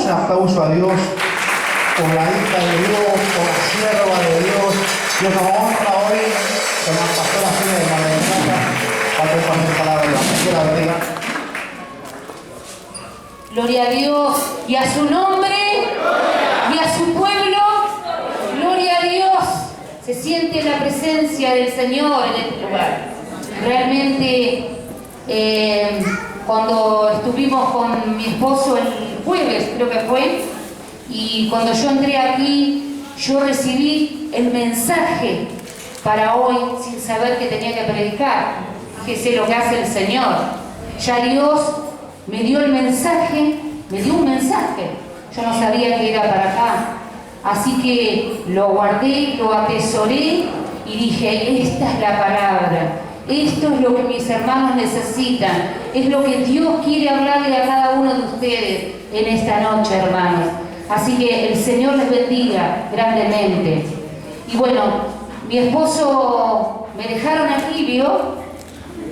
un aplauso a Dios por la hija de Dios, por la sierva de Dios. Dios nos honra hoy con la pastora Sonia de Magdalena para compartir palabra de Dios. Que la bendiga. Gloria a Dios y a su nombre y a su pueblo. Gloria a Dios. Se siente la presencia del Señor en este lugar. Realmente, cuando estuvimos con mi esposo el jueves, creo que fue, y cuando yo entré aquí, yo recibí el mensaje para hoy sin saber que tenía que predicar. Fíjese lo que hace el Señor. Ya Dios me dio el mensaje, me dio un mensaje. Yo no sabía que era para acá. Así que lo guardé, lo atesoré y dije, esta es la palabra. Esto es lo que mis hermanos necesitan. Es lo que Dios quiere hablarle a cada uno de ustedes en esta noche, hermanos. Así que el Señor les bendiga grandemente. Y bueno, mi esposo me dejaron aquí, ¿vio?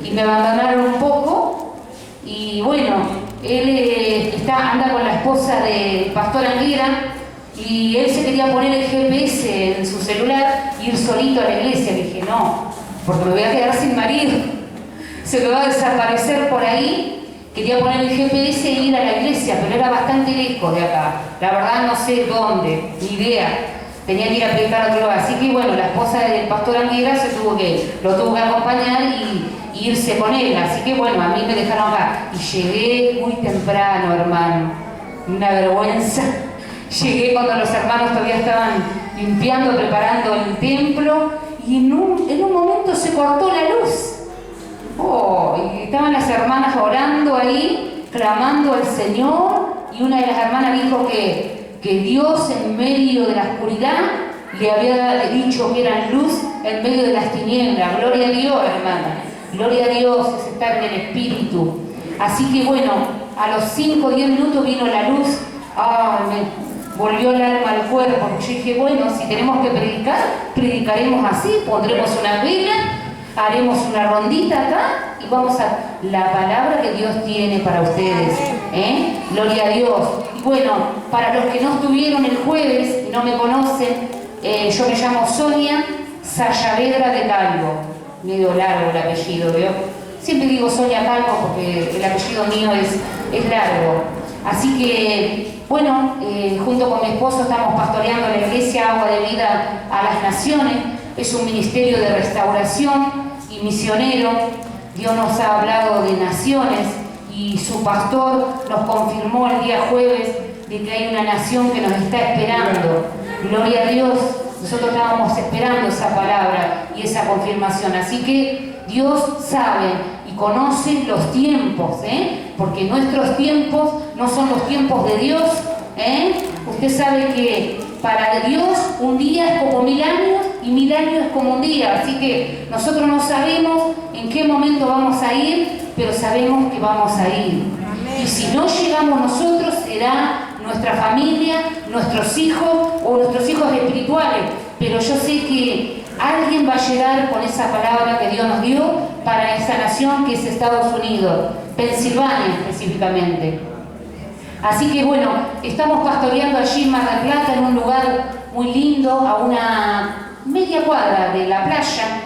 Y me abandonaron un poco. Y bueno, él anda con la esposa del pastor Anguera y él se quería poner el GPS en su celular e ir solito a la iglesia. Le dije, no, porque me voy a quedar sin marido. Se me va a desaparecer por ahí. Quería poner el GPS e ir a la iglesia, pero era bastante lejos de acá. La verdad no sé dónde, ni idea. Tenía que ir a predicar a otro lugar. Así que bueno, la esposa del pastor Anguera lo tuvo que acompañar y irse con él. Así que bueno, a mí me dejaron acá. Y llegué muy temprano, hermano. Una vergüenza. Llegué cuando los hermanos todavía estaban limpiando, preparando el templo. Y en un momento se cortó la luz. Y estaban las hermanas orando ahí, clamando al Señor, y una de las hermanas dijo que Dios en medio de la oscuridad le había dicho que era luz en medio de las tinieblas. Gloria a Dios, hermana. Gloria a Dios, es estar en el Espíritu. Así que bueno, a los 5 o 10 minutos vino la luz. Me volvió el alma al cuerpo. Yo dije, bueno, si tenemos que predicar, predicaremos así, pondremos una vela, haremos una rondita acá y vamos a la palabra que Dios tiene para ustedes. Gloria a Dios. Y bueno, para los que no estuvieron el jueves y no me conocen, yo me llamo Sonia Sayavedra de Calvo. Medio largo el apellido, ¿veo? Siempre digo Sonia Calvo porque el apellido mío es largo. Así que, bueno, junto con mi esposo estamos pastoreando la iglesia Agua de Vida a las Naciones. Es un ministerio de restauración y misionero. Dios nos ha hablado de naciones y su pastor nos confirmó el día jueves de que hay una nación que nos está esperando. Gloria a Dios, nosotros estábamos esperando esa palabra y esa confirmación. Así que Dios sabe y conoce los tiempos, porque nuestros tiempos no son los tiempos de Dios. Usted sabe que para Dios un día es como 1000 años y 1000 años es como un día. Así que nosotros no sabemos en qué momento vamos a ir, pero sabemos que vamos a ir. Y si no llegamos nosotros, será nuestra familia, nuestros hijos o nuestros hijos espirituales. Pero yo sé que alguien va a llegar con esa palabra que Dios nos dio para esa nación que es Estados Unidos, Pensilvania específicamente. Así que bueno, estamos pastoreando allí en Mar del Plata, en un lugar muy lindo, a una media cuadra de la playa.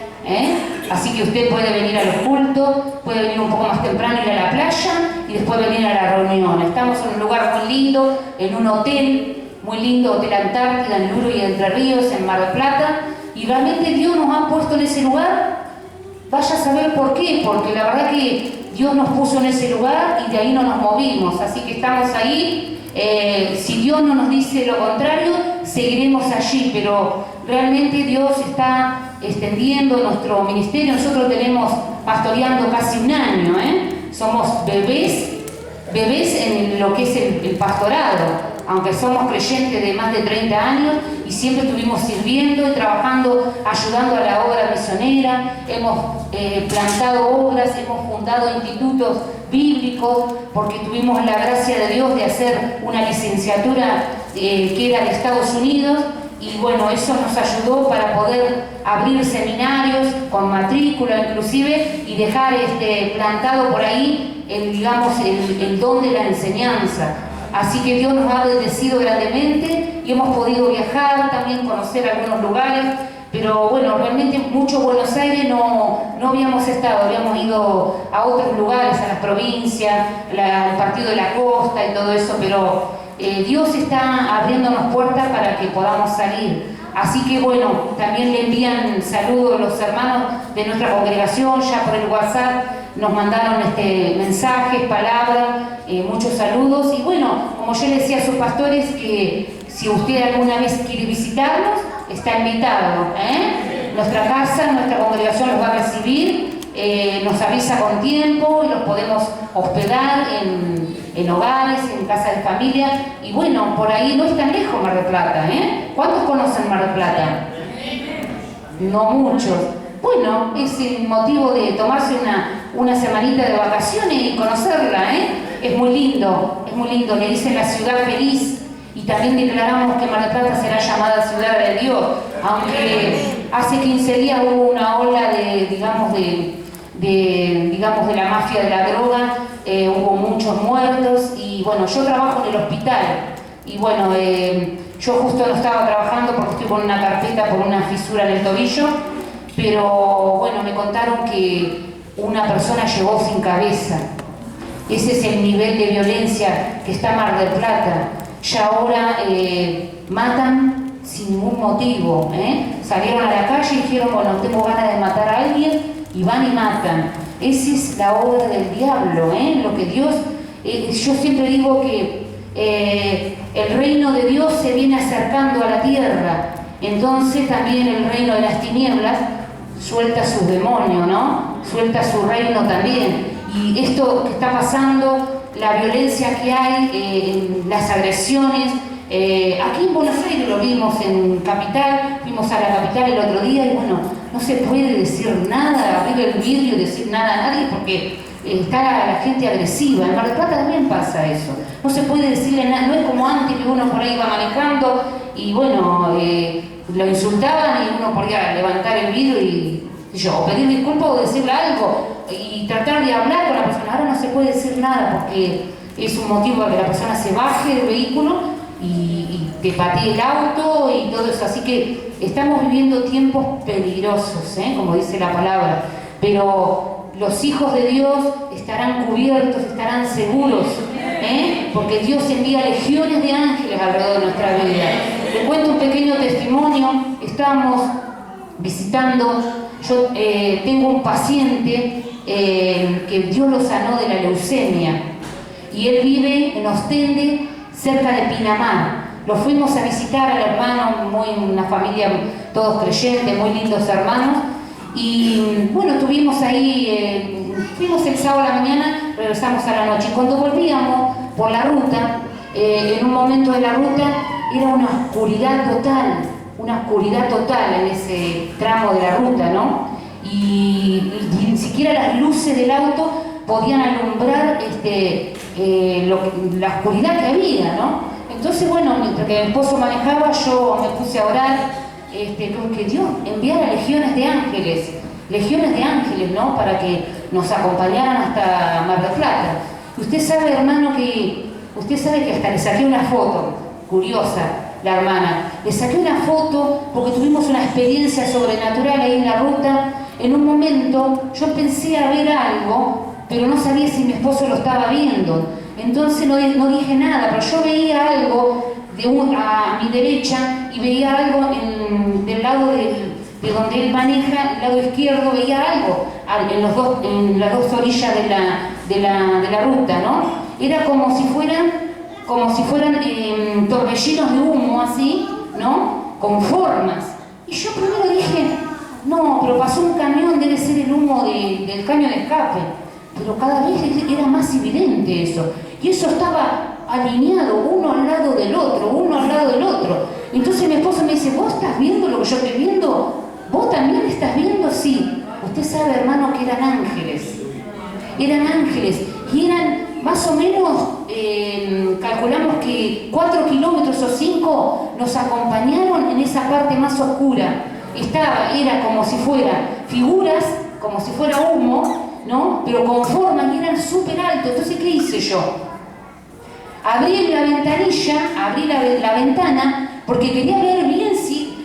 Así que usted puede venir a los cultos, puede venir un poco más temprano, ir a la playa y después venir a la reunión. Estamos en un lugar muy lindo, en un hotel muy lindo, Hotel Antártida, en Luro y Entre Ríos, en Mar del Plata. Y realmente Dios nos ha puesto en ese lugar. Vaya a saber por qué, porque la verdad que Dios nos puso en ese lugar y de ahí no nos movimos. Así que estamos ahí. Si Dios no nos dice lo contrario, seguiremos allí, pero realmente Dios está extendiendo nuestro ministerio. Nosotros tenemos pastoreando casi un año, somos bebés en lo que es el pastorado, aunque somos creyentes de más de 30 años y siempre estuvimos sirviendo y trabajando, ayudando a la obra misionera. Hemos plantado obras, hemos fundado institutos bíblicos, porque tuvimos la gracia de Dios de hacer una licenciatura que era de Estados Unidos, y bueno, eso nos ayudó para poder abrir seminarios con matrícula inclusive y dejar plantado por ahí el don de la enseñanza. Así que Dios nos ha bendecido grandemente y hemos podido viajar, también conocer algunos lugares, pero bueno, realmente mucho Buenos Aires no habíamos estado, habíamos ido a otros lugares, a las provincias, al partido de la costa y todo eso, pero Dios está abriéndonos puertas para que podamos salir. Así que bueno, también le envían saludos los hermanos de nuestra congregación, ya por el WhatsApp nos mandaron mensajes, palabras, muchos saludos. Y bueno, como yo le decía a sus pastores, que si usted alguna vez quiere visitarnos, está invitado. Nuestra casa, nuestra congregación los va a recibir, nos avisa con tiempo y los podemos hospedar en hogares, en casa de familia. Y bueno, por ahí no es tan lejos Mar del Plata. ¿Cuántos conocen Mar del Plata? No muchos. Bueno, es el motivo de tomarse una semanita de vacaciones y conocerla. Es muy lindo, le dicen la ciudad feliz. Y también declaramos que Mar del Plata será llamada ciudad de Dios, aunque hace 15 días hubo una ola de la mafia de la droga, hubo muchos muertos. Y bueno, yo trabajo en el hospital y bueno, yo justo no estaba trabajando porque estoy con una carpeta por una fisura en el tobillo, pero bueno, me contaron que una persona llegó sin cabeza. Ese es el nivel de violencia que está Mar del Plata. Ya ahora matan sin ningún motivo. Salieron a la calle y dijeron, bueno, tengo ganas de matar a alguien, y van y matan. Esa es la obra del diablo, lo que Dios... yo siempre digo que el reino de Dios se viene acercando a la tierra, entonces también el reino de las tinieblas suelta sus demonios, ¿no? Suelta su reino también. Y esto que está pasando, la violencia que hay, las agresiones, aquí en Buenos Aires lo vimos en Capital, fuimos a la capital el otro día y bueno, no se puede decir nada, abrir el vidrio y decir nada a nadie porque está la gente agresiva. En Mar del Plata también pasa eso, no se puede decirle nada, no es como antes que uno por ahí iba manejando y bueno, lo insultaban y uno podía levantar el vidrio y o pedir disculpas o decirle algo y tratar de hablar con la persona. Ahora no se puede decir nada porque es un motivo para que la persona se baje del vehículo y te patee el auto y todo eso. Así que estamos viviendo tiempos peligrosos, como dice la palabra, pero los hijos de Dios estarán cubiertos, estarán seguros, porque Dios envía legiones de ángeles alrededor de nuestra vida. Les cuento un pequeño testimonio. Estábamos visitando, yo tengo un paciente que Dios lo sanó de la leucemia y él vive en Ostende, cerca de Pinamar. Lo fuimos a visitar al hermano, una familia todos creyentes, muy lindos hermanos, y bueno, estuvimos ahí, fuimos el sábado a la mañana, regresamos a la noche. Y cuando volvíamos por la ruta, en un momento de la ruta era una oscuridad total en ese tramo de la ruta, ¿no? Y ni siquiera las luces del auto podían alumbrar la oscuridad que había, ¿no? Entonces, bueno, mientras que mi esposo manejaba, yo me puse a orar, que Dios enviara legiones de ángeles, ¿no? Para que nos acompañaran hasta Mar del Plata. Y usted sabe, hermano, que hasta le saqué una foto, curiosa, la hermana. Le saqué una foto porque tuvimos una experiencia sobrenatural ahí en la ruta. En un momento yo pensé a ver algo, pero no sabía si mi esposo lo estaba viendo. Entonces no dije nada, pero yo veía algo a mi derecha y veía algo del lado de donde él maneja, el lado izquierdo, veía algo en las dos orillas de la ruta, ¿no? Era como si fueran torbellinos de humo así, ¿no? Con formas. Y yo primero dije, no, pero pasó un camión, debe ser el humo del caño de escape. Pero cada vez era más evidente eso. Y eso estaba alineado, uno al lado del otro. Entonces mi esposo me dice, ¿vos estás viendo lo que yo estoy viendo? ¿Vos también estás viendo? Sí. Usted sabe, hermano, que eran ángeles. Y eran más o menos, calculamos que 4 kilómetros o 5 nos acompañaron en esa parte más oscura. Era como si fueran figuras, como si fuera humo, ¿no? Pero con formas y eran súper altos. Entonces, ¿qué hice yo? abrí la ventanilla, abrí la ventana, porque quería ver bien si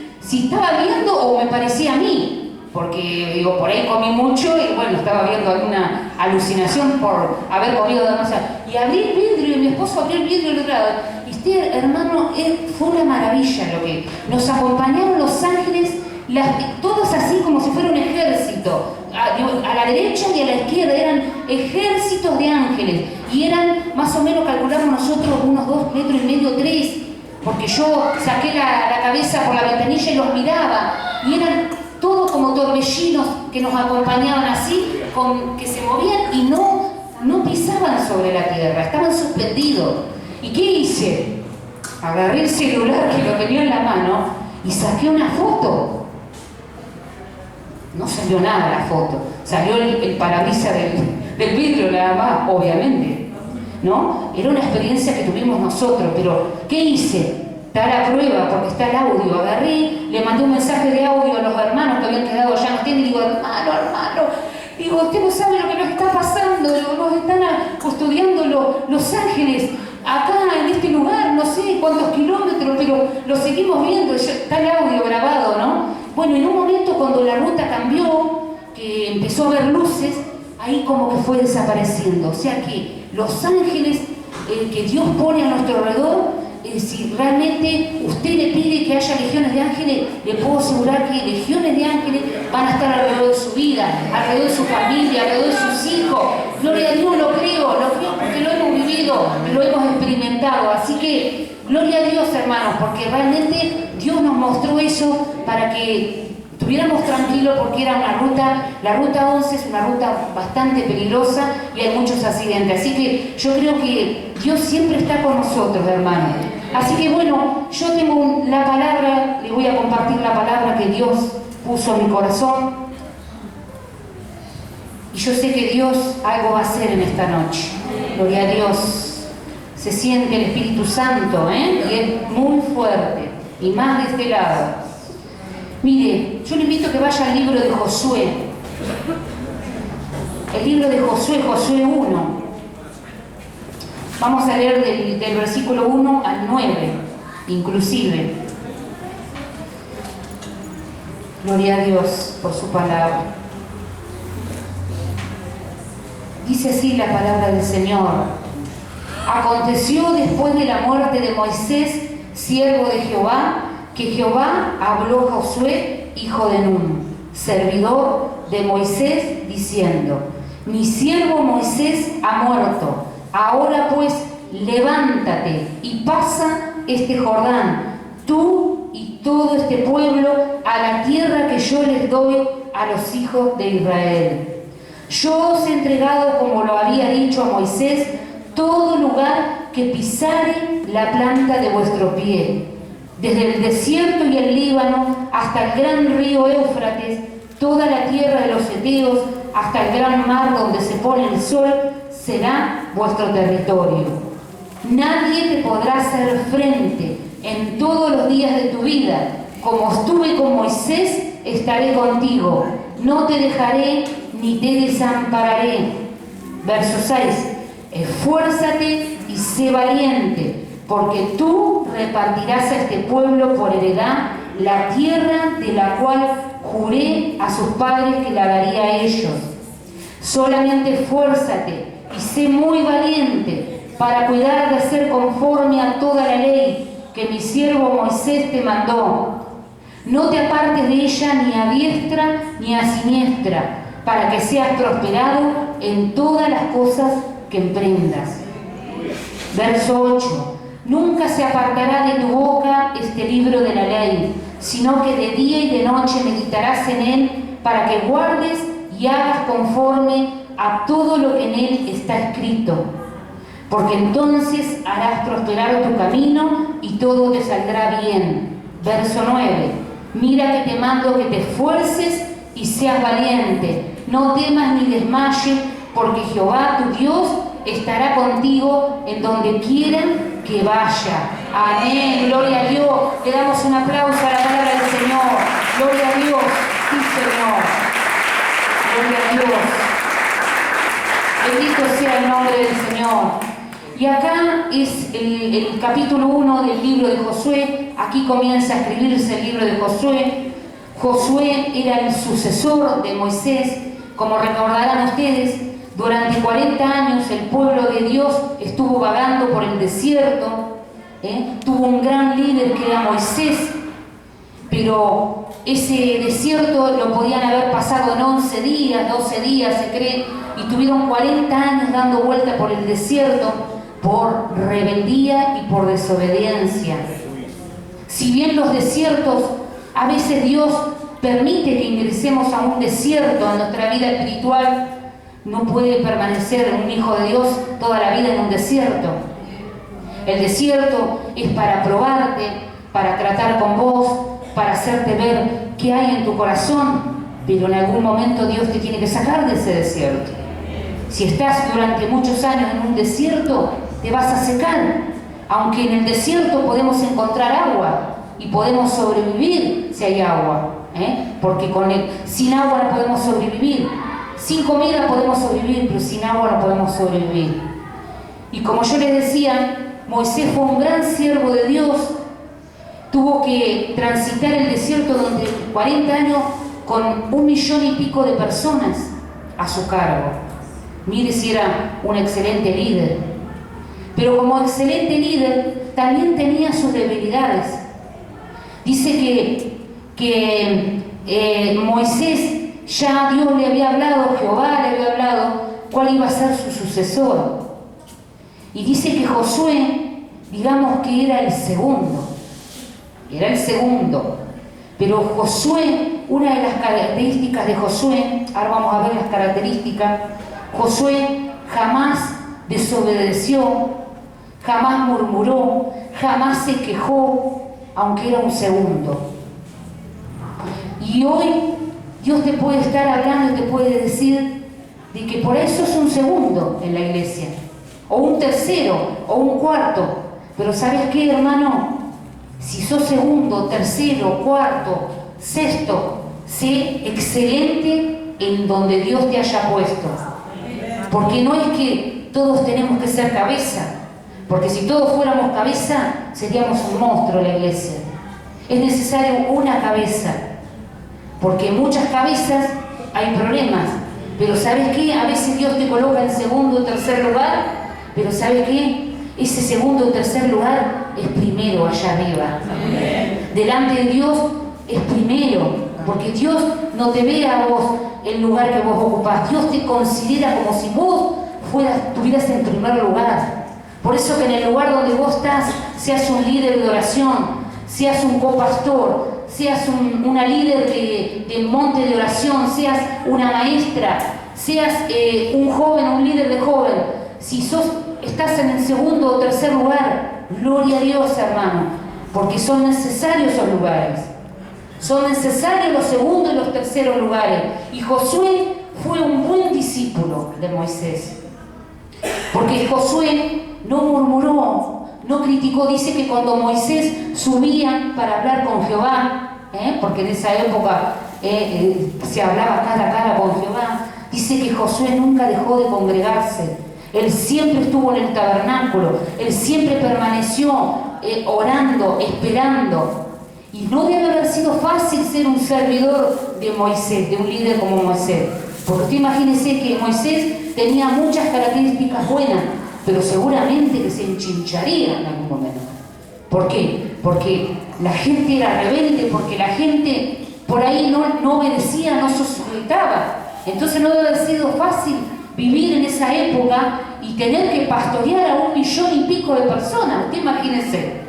estaba viendo o me parecía a mí. Porque, digo, por ahí comí mucho y bueno, estaba viendo alguna alucinación por haber comido demasiado. Y abrí el vidrio y mi esposo abrió el vidrio del otro lado. Y usted, hermano, fue una maravilla lo que nos acompañaron los ángeles, todos así como si fuera un ejército. A la derecha y a la izquierda eran ejércitos de ángeles. Y eran, más o menos, calculamos nosotros, unos 2,5 metros, 3. Porque yo saqué la cabeza por la ventanilla y los miraba. Y eran todos como torbellinos que nos acompañaban así, que se movían y no pisaban sobre la tierra, estaban suspendidos. ¿Y qué hice? Agarré el celular que lo tenía en la mano y saqué una foto. No salió nada la foto, salió el parabrisas del vidrio nada más, obviamente, ¿no? Era una experiencia que tuvimos nosotros, pero ¿qué hice? Está la prueba, porque está el audio. Agarré, le mandé un mensaje de audio a los hermanos que habían quedado ya no tienen, y digo, hermano, digo, usted no sabe lo que nos está pasando, nos están custodiando los ángeles, acá en este lugar, no sé cuántos kilómetros, pero lo seguimos viendo, está el audio grabado, ¿no? Bueno, en un momento cuando la ruta cambió, que empezó a ver luces, ahí como que fue desapareciendo. O sea que los ángeles que Dios pone a nuestro alrededor, si realmente usted le pide que haya legiones de ángeles, le puedo asegurar que legiones de ángeles van a estar alrededor de su vida, alrededor de su familia, alrededor de sus hijos. Gloria a Dios, lo creo porque lo hemos vivido, lo hemos experimentado. Así que, gloria a Dios, hermanos, porque realmente Dios nos mostró eso para que estuviéramos tranquilos, porque era la ruta 11 es una ruta bastante peligrosa y hay muchos accidentes. Así que yo creo que Dios siempre está con nosotros, hermanos. Así que bueno, yo tengo la palabra, le voy a compartir la palabra que Dios puso en mi corazón. Y yo sé que Dios algo va a hacer en esta noche. Gloria a Dios. Se siente el Espíritu Santo, y es muy fuerte. Y más de este lado. Mire, yo le invito a que vaya al libro de Josué. El libro de Josué, Josué 1. Vamos a leer del versículo 1 al 9, inclusive. Gloria a Dios por su palabra. Dice así la palabra del Señor. Aconteció después de la muerte de Moisés, siervo de Jehová, que Jehová habló a Josué, hijo de Nun, servidor de Moisés, diciendo: mi siervo Moisés ha muerto. Ahora pues, levántate y pasa este Jordán, tú y todo este pueblo, a la tierra que yo les doy a los hijos de Israel. Yo os he entregado, como lo había dicho a Moisés, todo lugar que pisare la planta de vuestro pie, desde el desierto y el Líbano hasta el gran río Éufrates, toda la tierra de los heteos, hasta el gran mar donde se pone el sol, será vuestro territorio. Nadie te podrá hacer frente en todos los días de tu vida. Como estuve con Moisés, estaré contigo. No te dejaré ni te desampararé. Verso 6. Esfuérzate y sé valiente, porque tú repartirás a este pueblo por heredad la tierra de la cual juré a sus padres que la daría a ellos. Solamente esfuérzate y sé muy valiente para cuidar de hacer conforme a toda la ley que mi siervo Moisés te mandó. No te apartes de ella ni a diestra ni a siniestra, para que seas prosperado en todas las cosas que emprendas. Verso 8. Nunca se apartará de tu boca este libro de la ley, sino que de día y de noche meditarás en él, para que guardes y hagas conforme a todo lo que en él está escrito. Porque entonces harás prosperar tu camino y todo te saldrá bien. Verso 9. Mira que te mando que te esfuerces y seas valiente. No temas ni desmayes, porque Jehová tu Dios estará contigo en donde quiera que vaya. Amén. Gloria a Dios. Le damos un aplauso a la palabra del Señor. Gloria a Dios. Sí, Señor. Gloria a Dios. Bendito sea el nombre del Señor. Y acá es el capítulo 1 del libro de Josué. Aquí comienza a escribirse el libro de Josué. Josué era el sucesor de Moisés. Como recordarán ustedes, durante 40 años el pueblo de Dios estuvo vagando por el desierto. Tuvo un gran líder que era Moisés, pero ese desierto lo podían haber pasado en 11 días, 12 días se cree, y tuvieron 40 años dando vuelta por el desierto por rebeldía y por desobediencia. Si bien los desiertos, a veces Dios permite que ingresemos a un desierto en nuestra vida espiritual, no puede permanecer un hijo de Dios toda la vida en un desierto. El desierto es para probarte, para tratar con vos, para hacerte ver qué hay en tu corazón, pero en algún momento Dios te tiene que sacar de ese desierto. Si estás durante muchos años en un desierto, te vas a secar, aunque en el desierto podemos encontrar agua y podemos sobrevivir si hay agua, porque sin agua no podemos sobrevivir. Sin comida podemos sobrevivir, pero sin agua no podemos sobrevivir. Y como yo les decía, Moisés fue un gran siervo de Dios. Tuvo que transitar el desierto durante 40 años con 1,5 millones de personas a su cargo. Mire si era un excelente líder. Pero como excelente líder, también tenía sus debilidades. Dice que Moisés, ya Dios le había hablado, Jehová le había hablado, cuál iba a ser su sucesor. Y dice que Josué, digamos que era el segundo. Era el segundo. Pero Josué, una de las características de Josué, ahora vamos a ver las características, Josué jamás desobedeció, jamás murmuró, jamás se quejó, aunque era un segundo. Y hoy Dios te puede estar hablando y te puede decir de que por eso es un segundo en la iglesia, o un tercero, o un cuarto. Pero ¿sabes qué, hermano? Si sos segundo, tercero, cuarto, sexto, sé excelente en donde Dios te haya puesto. Porque no es que todos tenemos que ser cabeza, porque si todos fuéramos cabeza, seríamos un monstruo en la iglesia. Es necesario una cabeza, porque en muchas cabezas hay problemas. Pero ¿sabes qué? A veces Dios te coloca en segundo o tercer lugar, pero ¿sabes qué? Ese segundo o tercer lugar es primero allá arriba. Delante de Dios es primero, porque Dios no te ve a vos el lugar que vos ocupás. Dios te considera como si vos estuvieras en primer lugar. Por eso que en el lugar donde vos estás, seas un líder de oración, seas un copastor, seas una líder del monte de oración, seas una maestra, seas un joven, un líder de joven, si estás en el segundo o tercer lugar, gloria a Dios, hermano, porque son necesarios esos lugares. Son necesarios los segundos y los terceros lugares. Y Josué fue un buen discípulo de Moisés. Porque Josué no murmuró, no criticó. Dice que cuando Moisés subía para hablar con Jehová, porque en esa época se hablaba cara a cara con Jehová, dice que Josué nunca dejó de congregarse. Él siempre estuvo en el tabernáculo, él siempre permaneció orando, esperando. Y no debe haber sido fácil ser un servidor de Moisés, de un líder como Moisés. Porque usted imagínese que Moisés tenía muchas características buenas, pero seguramente que se enchincharía en algún momento. ¿Por qué? Porque la gente era rebelde, porque la gente por ahí no obedecía, no se sujetaba. Entonces no debe haber sido fácil vivir en esa época y tener que pastorear a 1,5 millones de personas. Usted imagínese,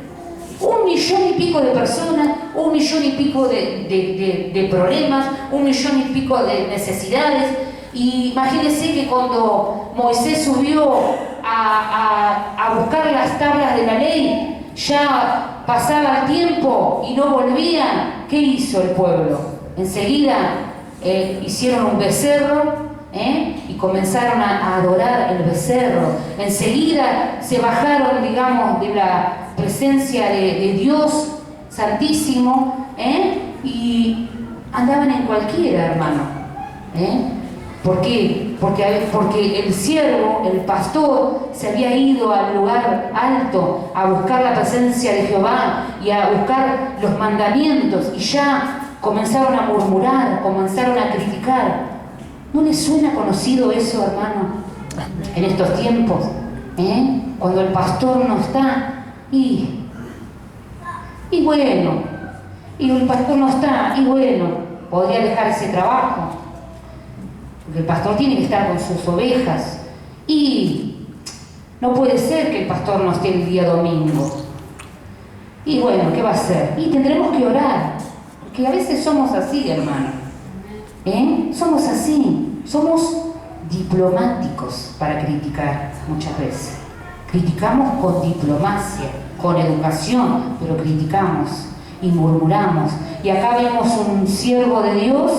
1,5 millones de personas, 1,5 millones de problemas, 1,5 millones de necesidades. Y imagínese que cuando Moisés subió a buscar las tablas de la ley, ya pasaba el tiempo y no volvían. ¿Qué hizo el pueblo? Enseguida hicieron un becerro, y comenzaron a adorar el becerro. Enseguida se bajaron, digamos, de la presencia de Dios Santísimo, y andaban en cualquiera, hermano. ¿Por qué? Porque el siervo, el pastor, se había ido al lugar alto a buscar la presencia de Jehová y a buscar los mandamientos, y ya comenzaron a murmurar, comenzaron a criticar. ¿No les suena conocido eso, hermano? En estos tiempos, cuando el pastor no está, y bueno, y el pastor no está, y bueno, podría dejar ese trabajo, porque el pastor tiene que estar con sus ovejas, y no puede ser que el pastor no esté el día domingo. Y bueno, ¿qué va a hacer? Y tendremos que orar, porque a veces somos así, hermano. Somos así, somos diplomáticos para criticar muchas veces. Criticamos con diplomacia, con educación, pero criticamos y murmuramos. Y acá vemos un siervo de Dios,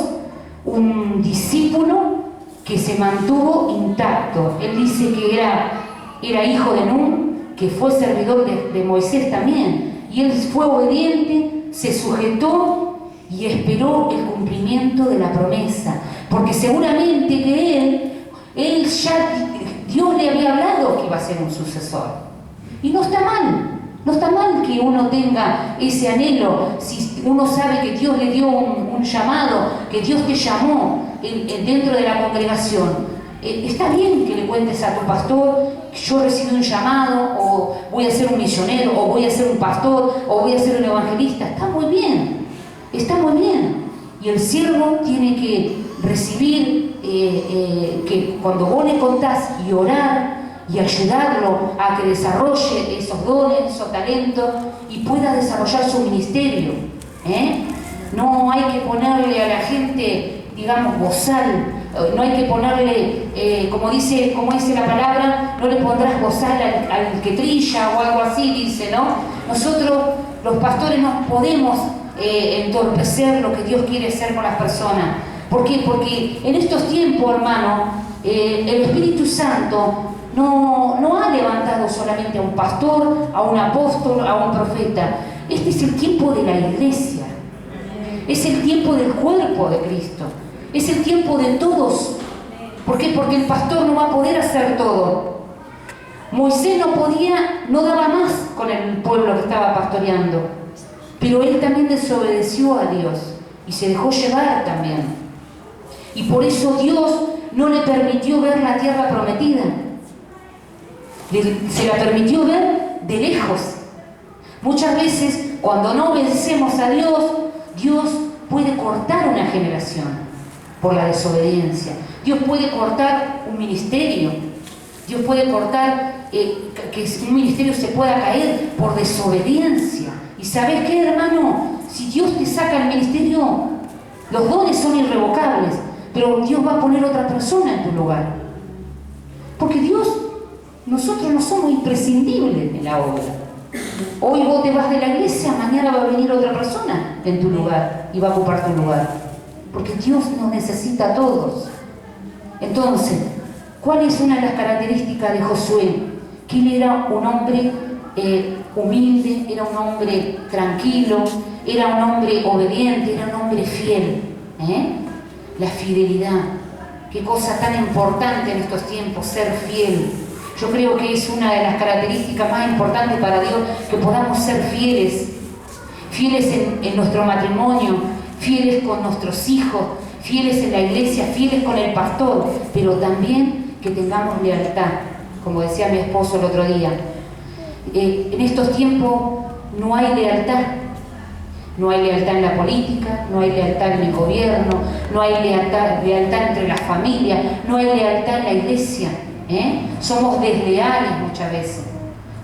un discípulo que se mantuvo intacto. Él dice que era hijo de Nun, que fue servidor de Moisés también. Y él fue obediente, se sujetó y esperó el cumplimiento de la promesa. Porque seguramente que él ya, Dios le había hablado que iba a ser un sucesor. Y no está mal. No está mal que uno tenga ese anhelo, si uno sabe que Dios le dio un llamado, que Dios te llamó dentro de la congregación. Está bien que le cuentes a tu pastor: yo recibí un llamado, o voy a ser un misionero, o voy a ser un pastor, o voy a ser un evangelista. Está muy bien, está muy bien. Y el siervo tiene que recibir, que cuando vos le contás, y orar, y ayudarlo a que desarrolle esos dones, esos talentos, y pueda desarrollar su ministerio. No hay que ponerle a la gente, digamos, bozal. No hay que ponerle, como dice la palabra, no le pondrás bozal al que trilla o algo así, dice, ¿no? Nosotros, los pastores, no podemos entorpecer lo que Dios quiere hacer con las personas. ¿Por qué? Porque en estos tiempos, hermano, el Espíritu Santo no ha levantado solamente a un pastor, a un apóstol, a un profeta. Este es el tiempo de la iglesia. Es el tiempo del cuerpo de Cristo. Es el tiempo de todos. ¿Por qué? Porque el pastor no va a poder hacer todo. Moisés no daba más con el pueblo que estaba pastoreando. Pero él también desobedeció a Dios y se dejó llevar también. Y por eso Dios no le permitió ver la tierra prometida. Se la permitió ver de lejos. Muchas veces, cuando no obedecemos a Dios, Dios puede cortar una generación por la desobediencia. Dios puede cortar un ministerio. Dios puede cortar que un ministerio se pueda caer por desobediencia. ¿Y sabes qué, hermano? Si Dios te saca el ministerio, los dones son irrevocables, pero Dios va a poner otra persona en tu lugar. Porque nosotros no somos imprescindibles en la obra. Hoy vos te vas de la iglesia, mañana va a venir otra persona en tu lugar y va a ocupar tu lugar. Porque Dios nos necesita a todos. Entonces, ¿cuál es una de las características de Josué? Que él era un hombre humilde, era un hombre tranquilo, era un hombre obediente, era un hombre fiel. La fidelidad. Qué cosa tan importante en estos tiempos, ser fiel. Yo creo que es una de las características más importantes para Dios, que podamos ser fieles. Fieles en nuestro matrimonio, fieles con nuestros hijos, fieles en la iglesia, fieles con el pastor, pero también que tengamos lealtad, como decía mi esposo el otro día. En estos tiempos no hay lealtad. No hay lealtad en la política, no hay lealtad en el gobierno, no hay lealtad entre las familias, no hay lealtad en la iglesia. Somos desleales muchas veces.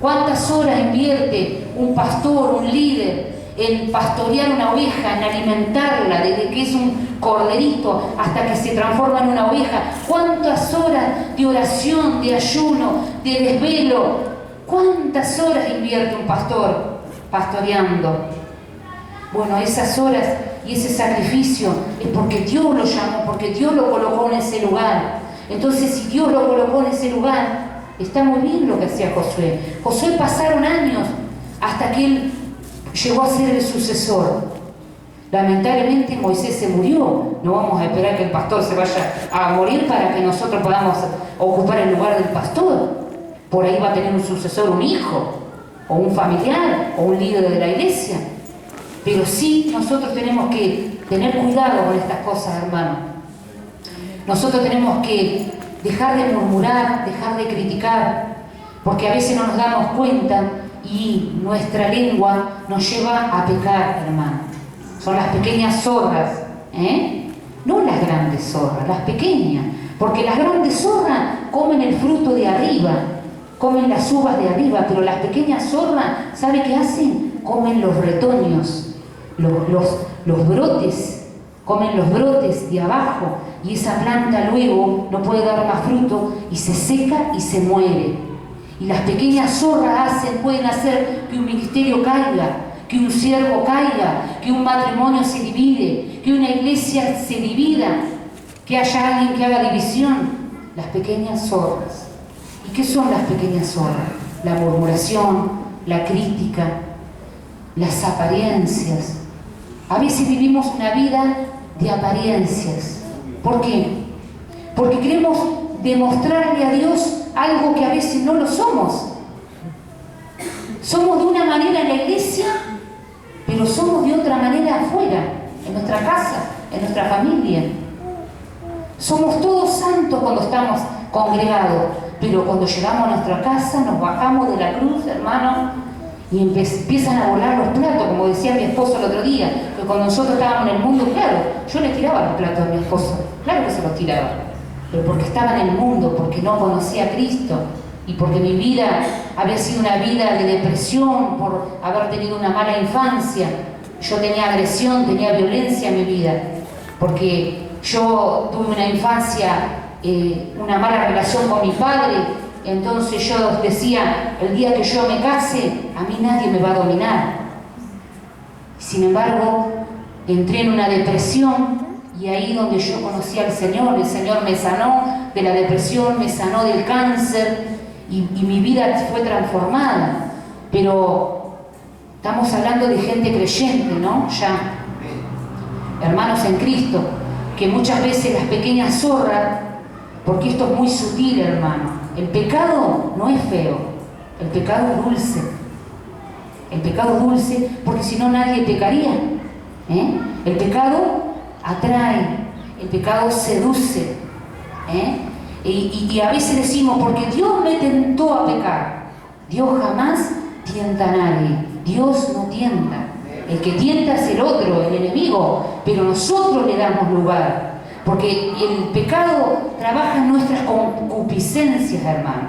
¿Cuántas horas invierte un pastor, un líder, en pastorear una oveja, en alimentarla, desde que es un corderito hasta que se transforma en una oveja? ¿Cuántas horas de oración, de ayuno, de desvelo? ¿Cuántas horas invierte un pastor pastoreando? Bueno, esas horas y ese sacrificio es porque Dios lo llamó, porque Dios lo colocó en ese lugar. Entonces, si Dios lo colocó en ese lugar, está muy bien lo que hacía Josué. Josué pasaron años hasta que él llegó a ser el sucesor. Lamentablemente Moisés se murió. No vamos a esperar que el pastor se vaya a morir para que nosotros podamos ocupar el lugar del pastor. Por ahí va a tener un sucesor, un hijo, o un familiar, o un líder de la iglesia. Pero sí, nosotros tenemos que tener cuidado con estas cosas, hermano. Nosotros tenemos que dejar de murmurar, dejar de criticar, porque a veces no nos damos cuenta y nuestra lengua nos lleva a pecar, hermano. Son las pequeñas zorras, no las grandes zorras, las pequeñas, porque las grandes zorras comen el fruto de arriba, comen las uvas de arriba, pero las pequeñas zorras, ¿sabe qué hacen? Comen los retoños, los brotes, comen los brotes de abajo, y esa planta luego no puede dar más fruto y se seca y se muere. Y las pequeñas zorras pueden hacer que un ministerio caiga, que un siervo caiga, que un matrimonio se divide, que una iglesia se divida, que haya alguien que haga división. Las pequeñas zorras. ¿Y qué son las pequeñas zorras? La murmuración, la crítica, las apariencias. A veces vivimos una vida de apariencias. ¿Por qué? Porque queremos demostrarle a Dios algo que a veces no lo somos. Somos de una manera en la iglesia, pero somos de otra manera afuera, en nuestra casa, en nuestra familia. Somos todos santos cuando estamos congregados, pero cuando llegamos a nuestra casa, nos bajamos de la cruz, hermano, y empiezan a volar los platos, como decía mi esposo el otro día, que cuando nosotros estábamos en el mundo, claro, yo le tiraba los platos a mi esposo, claro que se los tiraba, pero porque estaba en el mundo, porque no conocía a Cristo, y porque mi vida había sido una vida de depresión por haber tenido una mala infancia. Yo tenía agresión, tenía violencia en mi vida, porque yo tuve una infancia, una mala relación con mi padre. Entonces yo decía, el día que yo me case, a mí nadie me va a dominar. Sin embargo, entré en una depresión, y ahí donde yo conocí al Señor, el Señor me sanó de la depresión, me sanó del cáncer, y mi vida fue transformada. Pero estamos hablando de gente creyente, ¿no? Ya, hermanos en Cristo, que muchas veces las pequeñas zorras, porque esto es muy sutil, hermano, el pecado no es feo, el pecado es dulce. El pecado es dulce porque si no nadie pecaría. El pecado atrae, el pecado seduce. Y a veces decimos, porque Dios me tentó a pecar. Dios jamás tienta a nadie. Dios no tienta. El que tienta es el otro, el enemigo, pero nosotros le damos lugar. Porque el pecado trabaja en nuestras concupiscencias, hermano.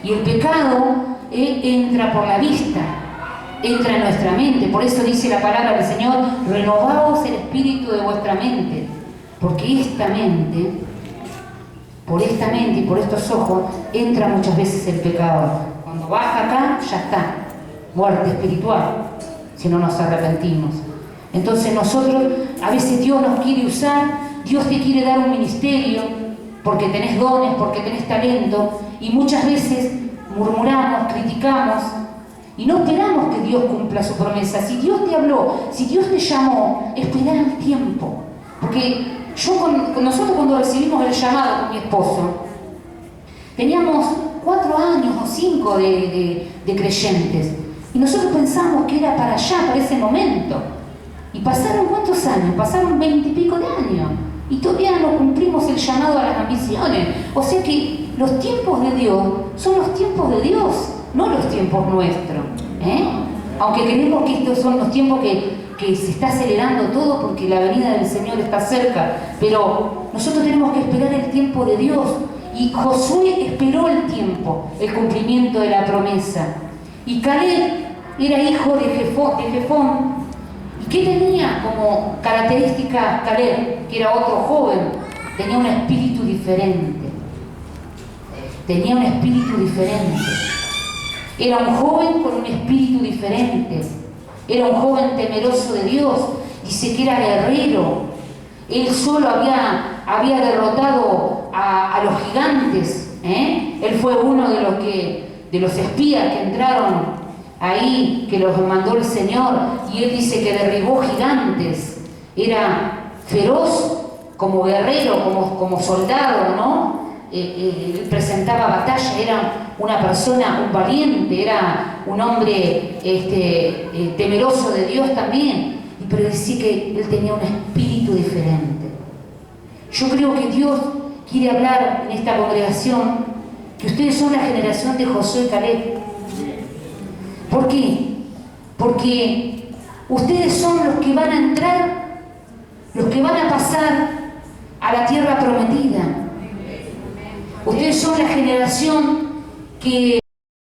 Y el pecado entra por la vista, entra en nuestra mente. Por eso dice la palabra del Señor, renovaos el espíritu de vuestra mente. Porque esta mente, por esta mente y por estos ojos, entra muchas veces el pecado. Cuando baja acá, ya está, muerte espiritual, si no nos arrepentimos. Entonces nosotros, a veces Dios nos quiere usar, Dios te quiere dar un ministerio, porque tenés dones, porque tenés talento, y muchas veces murmuramos, criticamos, y no esperamos que Dios cumpla su promesa. Si Dios te habló, si Dios te llamó, espera el tiempo. Porque nosotros cuando recibimos el llamado con mi esposo, teníamos 4 años o 5 de creyentes, y nosotros pensamos que era para allá, para ese momento. Y pasaron ¿cuántos años? Pasaron 20 y pico de años. Y todavía no cumplimos el llamado a las ambiciones. O sea que los tiempos de Dios son los tiempos de Dios, no los tiempos nuestros. Aunque creemos que estos son los tiempos que se está acelerando todo porque la venida del Señor está cerca. Pero nosotros tenemos que esperar el tiempo de Dios. Y Josué esperó el tiempo, el cumplimiento de la promesa. Y Caleb era hijo de Jefón. ¿Qué tenía como característica Caleb? Que era otro joven, tenía un espíritu diferente. Tenía un espíritu diferente. Era un joven con un espíritu diferente. Era un joven temeroso de Dios. Dice que era guerrero. Él solo había derrotado a los gigantes. Él fue uno de los espías que entraron ahí que los mandó el Señor, y él dice que derribó gigantes, era feroz como guerrero, como soldado, ¿no? Él presentaba batalla, era una persona, un valiente, era un hombre temeroso de Dios también, pero dice que él tenía un espíritu diferente. Yo creo que Dios quiere hablar en esta congregación que ustedes son la generación de Josué y Caleb. ¿Por qué? Porque ustedes son los que van a entrar, los que van a pasar a la tierra prometida. Ustedes son la generación que